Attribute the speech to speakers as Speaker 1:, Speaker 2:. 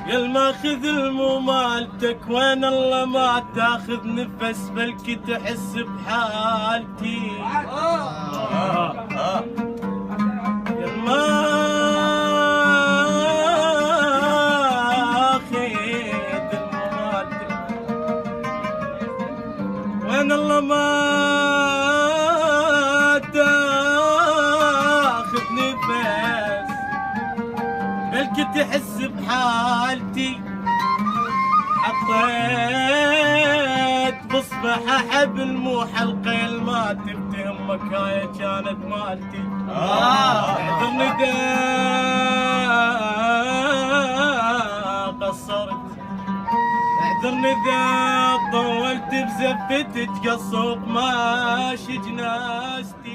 Speaker 1: يا الماخذ الممالتك وين الله ما تاخذ نفس بلكي تحس بحالتي. يا الماخذ الممالتك وين الله ما تاخذ نفس بلكي تحس بحالتي. حطيت بصبح حبل مو حلقة ما تفتهمك هاي كانت مالتي. اعذرني اذا قصرت، اعذرني اذا طولت بزفتك قصوق ماشي جناستي.